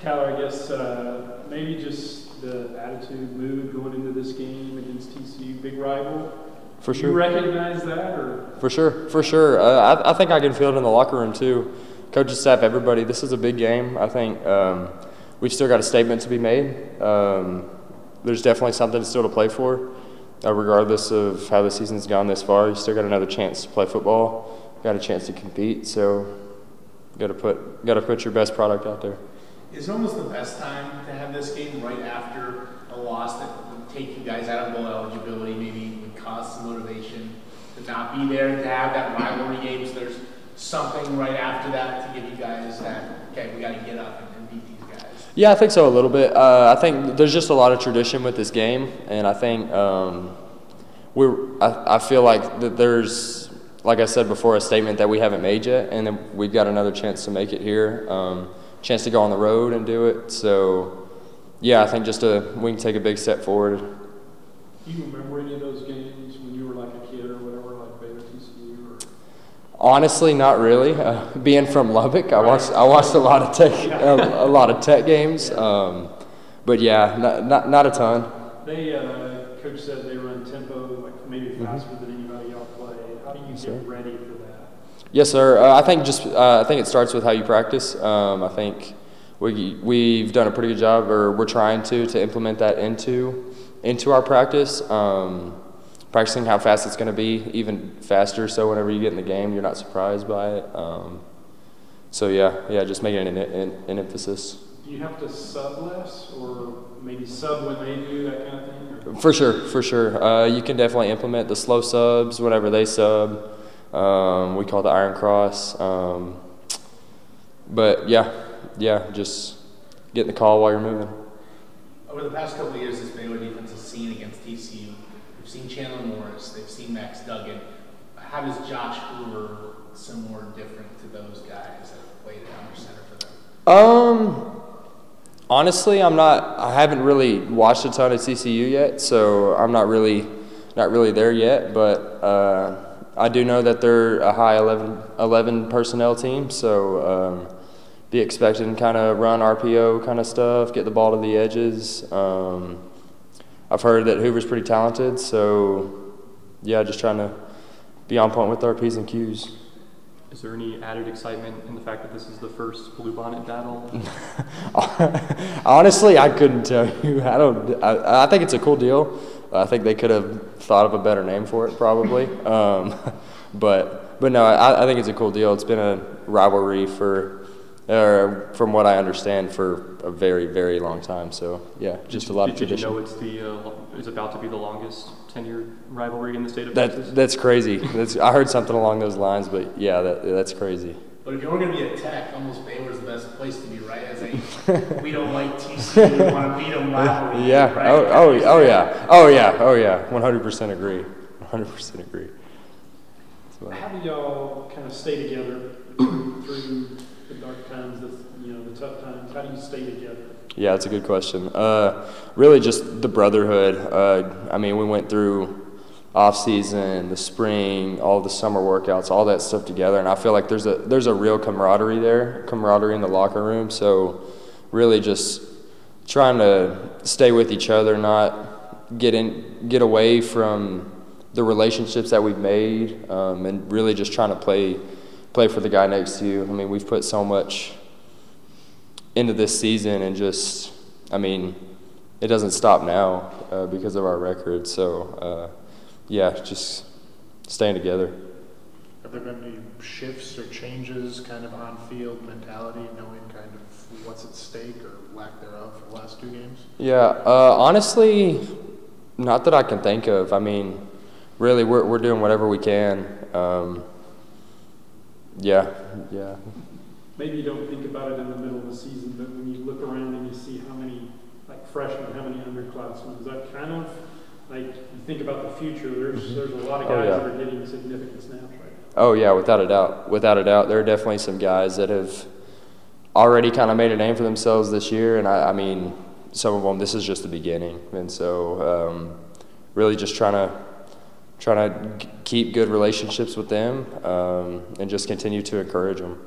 Kyler, I guess maybe just the attitude, mood going into this game against TCU, big rival. For sure. You recognize that, or? For sure. I think I can feel it in the locker room too. Coaches, staff, everybody. This is a big game. I think we've still got a statement to be made. There's definitely something still to play for, regardless of how the season's gone this far. You still got another chance to play football. Got a chance to compete. So, got to put your best product out there. Is it almost the best time to have this game right after a loss that would take you guys out of bowl eligibility, maybe would cause some motivation to not be there, to have that rivalry game, so there's something right after that to give you guys that, okay, we got to get up and beat these guys? Yeah, I think so a little bit. I think there's just a lot of tradition with this game, and I think I feel like that there's, like I said before, a statement that we haven't made yet, and then we've got another chance to make it here. Chance to go on the road and do it. So, yeah, I think we can take a big step forward. Do you remember any of those games when you were like a kid or whatever, like Baylor, TCU? Or? Honestly, not really. Being from Lubbock, I watched a lot of Tech games. But yeah, not a ton. Coach said they run tempo like maybe faster than anybody y'all play. How do you get ready for that? Yes, sir. I think it starts with how you practice. I think we've done a pretty good job, or we're trying to implement that into our practice. Practicing how fast it's going to be, even faster, so whenever you get in the game, you're not surprised by it. So yeah, just making an emphasis. Do you have to sub less, or maybe sub when they do, that kind of thing? Or? For sure. You can definitely implement the slow subs whenever they sub. We call it the Iron Cross. But yeah, just getting the call while you're moving. Over the past couple of years, this Baylor defense has seen against TCU. They've seen Chandler Morris. They've seen Max Duggan. How does Josh Hoover similar or different to those guys that have played at under center for them? Honestly, I haven't really watched a ton of TCU yet, so I'm not really there yet. But I do know that they're a high 11 personnel team, so be expecting kind of run RPO kind of stuff, get the ball to the edges. I've heard that Hoover's pretty talented, so yeah, just trying to be on point with our P's and Q's. Is there any added excitement in the fact that this is the first Bluebonnet battle? Honestly, I couldn't tell you. I think it's a cool deal. I think they could have thought of a better name for it, probably. But no, I think it's a cool deal. It's been a rivalry from what I understand, for a very, very long time. So yeah, just a lot of tradition. Did you know it's about to be the longest tenured rivalry in the state of Texas? That's crazy. I heard something along those lines, but yeah, that's crazy. But if you're going to be a Tech, almost Baylor's the best place to be, right? As a we don't like TCU, we want to beat them rivalry. Yeah. Right? Oh yeah. 100% agree. 100% agree. How do y'all kind of stay together through the dark times, the tough times? How do you stay together? Yeah, that's a good question. Really just the brotherhood. I mean, we went through off-season, the spring, all the summer workouts, all that stuff together, and I feel like there's a real camaraderie in the locker room. So really just trying to stay with each other, not get away from the relationships that we've made, and really just trying to play for the guy next to you. I mean, we've put so much into this season, and just, I mean, it doesn't stop now because of our record. So, yeah, just staying together. Have there been any shifts or changes kind of on-field mentality, knowing kind of what's at stake or lack thereof for the last two games? Yeah, honestly, not that I can think of. I mean, really, we're doing whatever we can. Yeah. Maybe you don't think about it in the middle of the season, but when you look around and you see how many freshmen, how many underclassmen, is that kind of you think about the future? There's a lot of guys that are getting significant snaps right now. Oh yeah, without a doubt. There are definitely some guys that have already kind of made a name for themselves this year, and I mean, some of them, this is just the beginning, and so really just trying to keep good relationships with them, and just continue to encourage them.